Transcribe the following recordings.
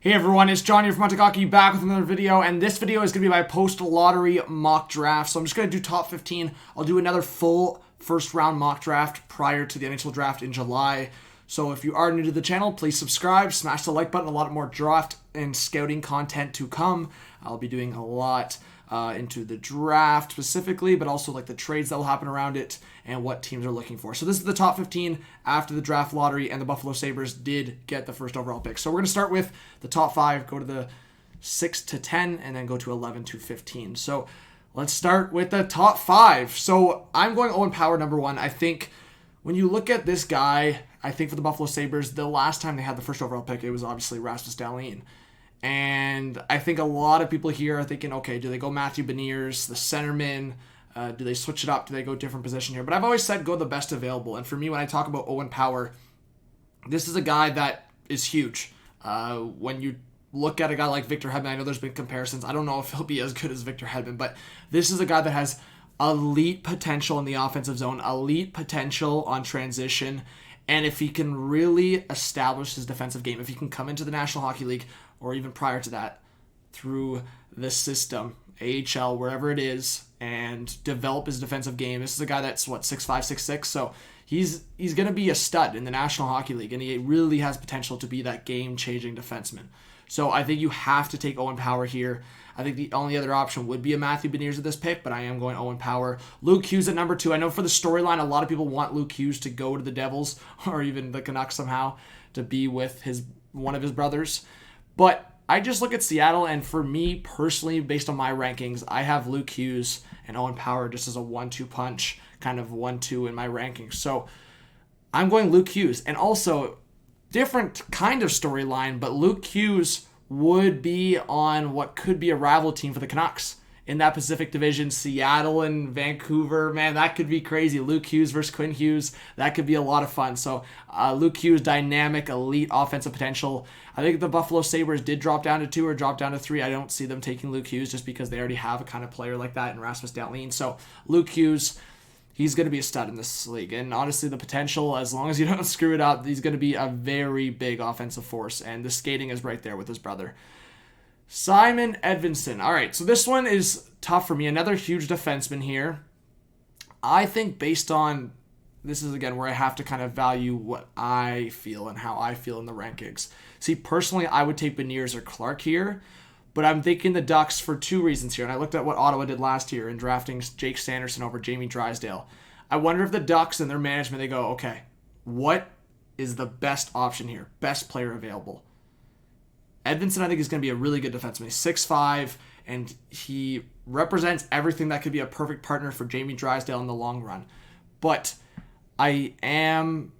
Hey everyone, it's John here from HTH Hockey back with another video, and this video is going to be my post-lottery mock draft. So I'm just going to do top 15. I'll do another full first round mock draft prior to the NHL draft in July. So if you are new to the channel, please subscribe, smash the like button. A lot more draft and scouting content to come. I'll be doing a lot into the draft specifically, but also like the trades that will happen around it and what teams are looking for. So this is the top 15 after the draft lottery, and the Buffalo Sabres did get the first overall pick. So we're going to start with the top 5, go to the 6 to 10, and then go to 11 to 15. So let's start with the top 5. So I'm going Owen Power number 1. I think when you look at this guy, I think for the Buffalo Sabres, the last time they had the first overall pick, it was obviously Rasmus Dahlin. And I think a lot of people here are thinking, okay, do they go Matthew Beniers, the centerman? Do they switch it up? Do they go different position here? But I've always said go the best available. And for me, when I talk about Owen Power, this is a guy that is huge. When you look at a guy like Victor Hedman, I know there's been comparisons. I don't know if he'll be as good as Victor Hedman, but this is a guy that has elite potential in the offensive zone, elite potential on transition. And if he can really establish his defensive game, if he can come into the National Hockey League, or even prior to that, through the system, AHL, wherever it is, and develop his defensive game. This is a guy that's, 6'5", 6'6", so he's going to be a stud in the National Hockey League, and he really has potential to be that game-changing defenseman. So I think you have to take Owen Power here. I think the only other option would be a Matthew Beniers at this pick, but I am going Owen Power. Luke Hughes at number 2. I know for the storyline, a lot of people want Luke Hughes to go to the Devils, or even the Canucks somehow, to be with one of his brothers. But I just look at Seattle, and for me personally, based on my rankings, I have Luke Hughes and Owen Power just as a 1-2 punch, kind of 1-2 in my rankings. So I'm going Luke Hughes. And also, different kind of storyline, but Luke Hughes would be on what could be a rival team for the Canucks in that Pacific Division. Seattle and Vancouver, man, that could be crazy. Luke Hughes versus Quinn Hughes, that could be a lot of fun. So Luke Hughes, dynamic, elite offensive potential. I think the Buffalo Sabres did drop down to 2 or drop down to 3. I don't see them taking Luke Hughes just because they already have a kind of player like that in Rasmus Dahlin. So Luke Hughes, he's going to be a stud in this league. And honestly, the potential, as long as you don't screw it up, he's going to be a very big offensive force. And the skating is right there with his brother. Simon Edvinsson. All right, so this one is tough for me. Another huge defenseman here. I think based on, this is again where I have to kind of value what I feel and how I feel in the rankings. See, personally, I would take Beniers or Clark here, but I'm thinking the Ducks for 2 reasons here. And I looked at what Ottawa did last year in drafting Jake Sanderson over Jamie Drysdale. I wonder if the Ducks and their management, they go, okay, what is the best option here? Best player available. Edvinsson, I think, is going to be a really good defenseman. He's 6'5", and he represents everything that could be a perfect partner for Jamie Drysdale in the long run. But I am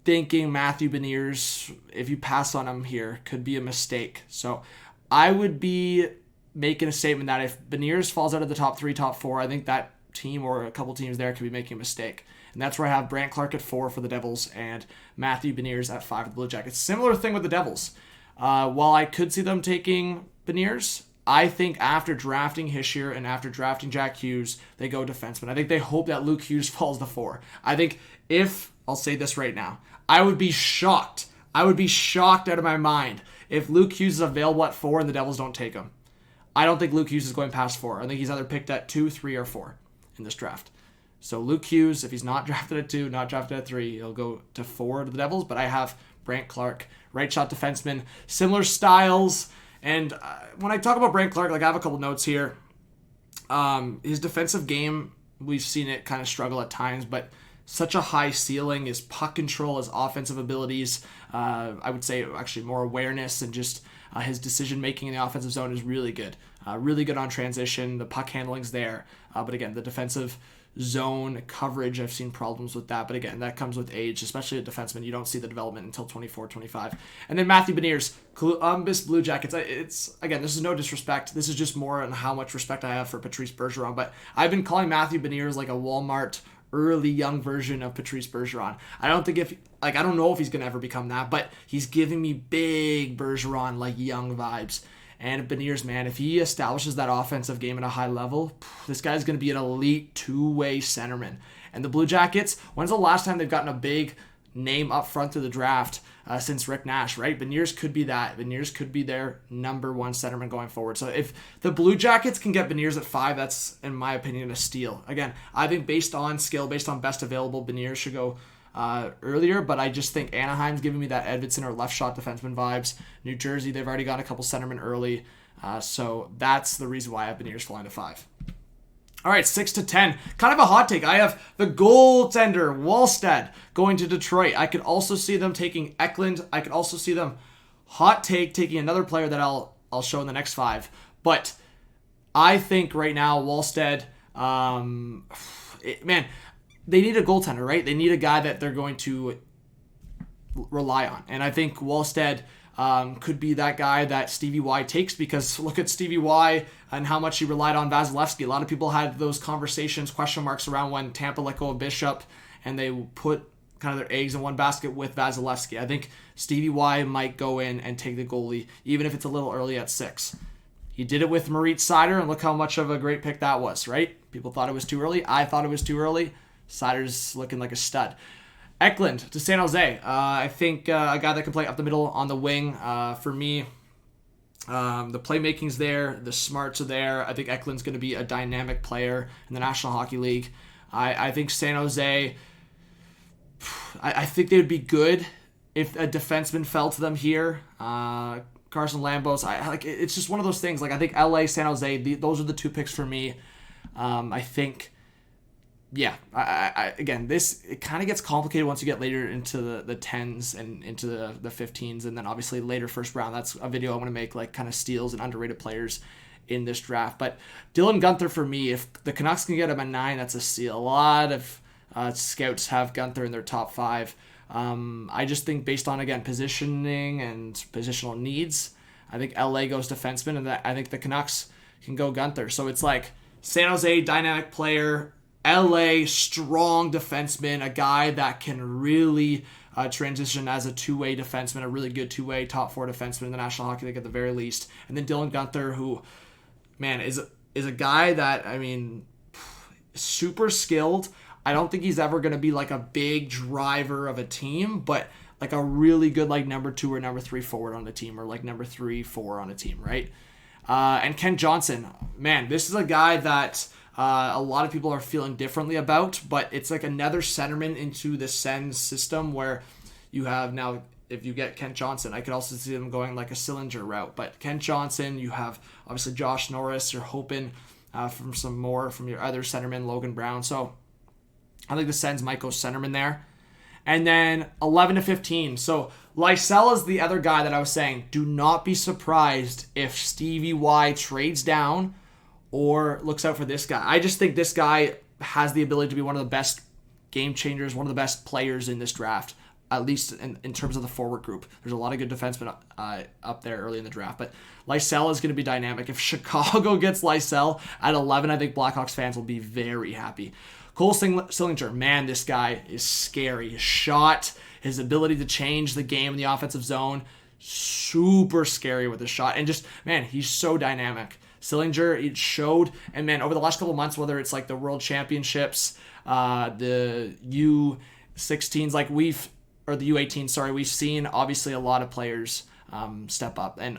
thinking Matthew Beniers, if you pass on him here, could be a mistake. So I would be making a statement that if Beniers falls out of the top 3, top 4, I think that team or a couple teams there could be making a mistake. And that's where I have Brandt Clarke at 4 for the Devils and Matthew Beniers at 5 for the Blue Jackets. Similar thing with the Devils. While I could see them taking Beniers, I think after drafting Hischier and after drafting Jack Hughes, they go defenseman. I think they hope that Luke Hughes falls to 4. I think I'll say this right now, I would be shocked. I would be shocked out of my mind if Luke Hughes is available at 4 and the Devils don't take him. I don't think Luke Hughes is going past 4. I think he's either picked at 2, 3, or 4 in this draft. So Luke Hughes, if he's not drafted at 2, not drafted at 3, he'll go to 4 to the Devils. But I have Brandt Clarke, right shot defenseman, similar styles. And when I talk about Brandt Clarke, I have a couple notes here. His defensive game, we've seen it kind of struggle at times, but such a high ceiling. His puck control, his offensive abilities, I would say actually more awareness, and just his decision-making in the offensive zone is really good. Really good on transition. The puck handling's there. But again, the defensive zone coverage, I've seen problems with that. But again, that comes with age, especially a defenseman. You don't see the development until 24, 25. And then Matthew Beniers, Columbus Blue Jackets. It's again, this is no disrespect. This is just more on how much respect I have for Patrice Bergeron. But I've been calling Matthew Beniers like a Walmart early young version of Patrice Bergeron. I don't know if he's going to ever become that, but he's giving me big Bergeron, like young vibes. And Beniers, man, if he establishes that offensive game at a high level, this guy's going to be an elite two-way centerman. And the Blue Jackets, when's the last time they've gotten a big name up front of the draft since Rick Nash, right? Beniers could be that. Beniers could be their number one centerman going forward. So if the Blue Jackets can get Beniers at 5, that's, in my opinion, a steal. Again, I think based on skill, based on best available, Beniers should go earlier, but I just think Anaheim's giving me that Edvinsson or left shot defenseman vibes. New Jersey, they've already got a couple centermen early. So that's the reason why I have Beniers flying to 5. All right, 6 to 10. Kind of a hot take. I have the goaltender, Wallstead, going to Detroit. I could also see them taking Eklund. I could also see them, hot take, taking another player that I'll show in the next 5. But I think right now, Wallstead, man, they need a goaltender, right? They need a guy that they're going to rely on. And I think Wallstead could be that guy that Stevie Y takes, because look at Stevie Y and how much he relied on Vasilevsky. A lot of people had those conversations, question marks around when Tampa let go of Bishop and they put kind of their eggs in one basket with Vasilevsky. I think Stevie Y might go in and take the goalie, even if it's a little early at 6. He did it with Moritz Seider, and look how much of a great pick that was, right? People thought it was too early. I thought it was too early. Seider's looking like a stud. Eklund to San Jose. I think a guy that can play up the middle on the wing. For me, the playmaking's there. The smarts are there. I think Eklund's going to be a dynamic player in the National Hockey League. I think San Jose, I think they would be good if a defenseman fell to them here. Carson Lambos. It's just one of those things. Like, I think LA, San Jose, those are the 2 picks for me. I think... Yeah, again, it kind of gets complicated once you get later into the 10s and into the 15s, and then obviously later first round. That's a video I want to make, like kind of steals and underrated players in this draft. But Dylan Guenther for me, if the Canucks can get him at 9, that's a steal. A lot of scouts have Guenther in their top 5. I just think based on, again, positioning and positional needs, I think LA goes defenseman, and I think the Canucks can go Guenther. So it's like San Jose, dynamic player, LA, strong defenseman, a guy that can really transition as a two-way defenseman, a really good two-way top 4 defenseman in the National Hockey League at the very least. And then Dylan Guenther, who, man, is a guy that, I mean, super skilled. I don't think he's ever going to be like a big driver of a team, but like a really good like number 2 or number 3 forward on the team, or like number 3, 4 on a team, right? And Ken Johnson, man, this is a guy that a lot of people are feeling differently about, but it's like another centerman into the Sens system where you have now, if you get Kent Johnson, I could also see them going like a Sillinger route, but Kent Johnson, you have obviously Josh Norris, you're hoping from some more from your other centerman, Logan Brown. So I think the Sens might go centerman there. And then 11 to 15. So Lysell is the other guy that I was saying, do not be surprised if Stevie Y trades down or looks out for this guy. I just think this guy has the ability to be one of the best game changers, one of the best players in this draft, at least in terms of the forward group. There's a lot of good defensemen up there early in the draft, but Lysell is going to be dynamic. If Chicago gets Lysell at 11, I think Blackhawks fans will be very happy. Cole Sillinger, man, this guy is scary. His shot, his ability to change the game in the offensive zone, super scary with his shot. And just, man, he's so dynamic. Sillinger, it showed, and man, over the last couple months, whether it's like the World Championships, the U16s, like or the U18s, sorry, we've seen obviously a lot of players step up. And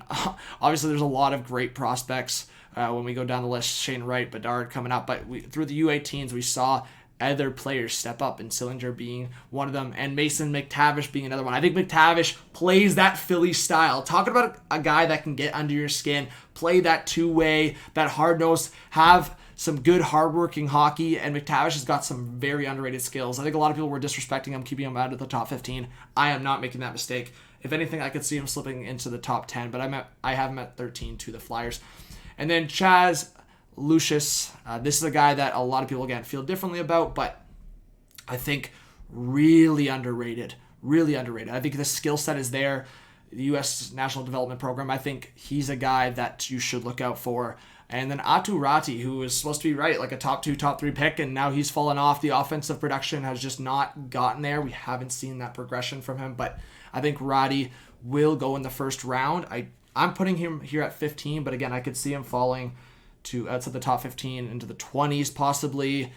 obviously there's a lot of great prospects when we go down the list. Shane Wright, Bedard coming up, but through the U18s, we saw other players step up, and Sillinger being one of them, and Mason McTavish being another one. I think McTavish plays that Philly style. Talking about a guy that can get under your skin, play that two-way, that hard-nosed, have some good hard-working hockey, and McTavish has got some very underrated skills. I think a lot of people were disrespecting him, keeping him out of the top 15. I am not making that mistake. If anything, I could see him slipping into the top 10, but I have him at 13 to the Flyers. And then Chaz Lucius, this is a guy that a lot of people, again, feel differently about, but I think really underrated. Really underrated. I think the skill set is there. The U.S. National Development Program, I think he's a guy that you should look out for. And then Atu Rati, who was supposed to be like a top 2, top 3 pick, and now he's fallen off. The offensive production has just not gotten there. We haven't seen that progression from him, but I think Rati will go in the first round. I'm putting him here at 15, but again, I could see him falling to outside the top 15 into the 20s possibly.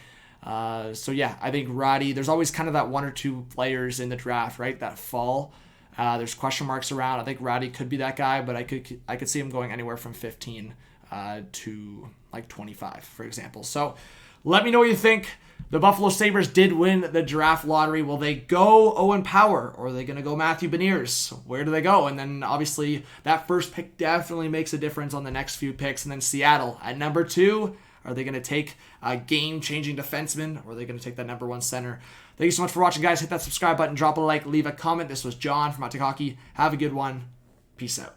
So yeah, I think Roddy, there's always kind of that one or two players in the draft, right, that fall. There's question marks around. I think Roddy could be that guy, but I could see him going anywhere from 15 to like 25, for example. So let me know what you think. The Buffalo Sabres did win the draft lottery. Will they go Owen Power, or are they going to go Matthew Beniers? Where do they go? And then obviously that first pick definitely makes a difference on the next few picks. And then Seattle at number 2. Are they going to take a game-changing defenseman, or are they going to take that number 1 center? Thank you so much for watching, guys. Hit that subscribe button, drop a like, leave a comment. This was John from HTH Hockey. Have a good one. Peace out.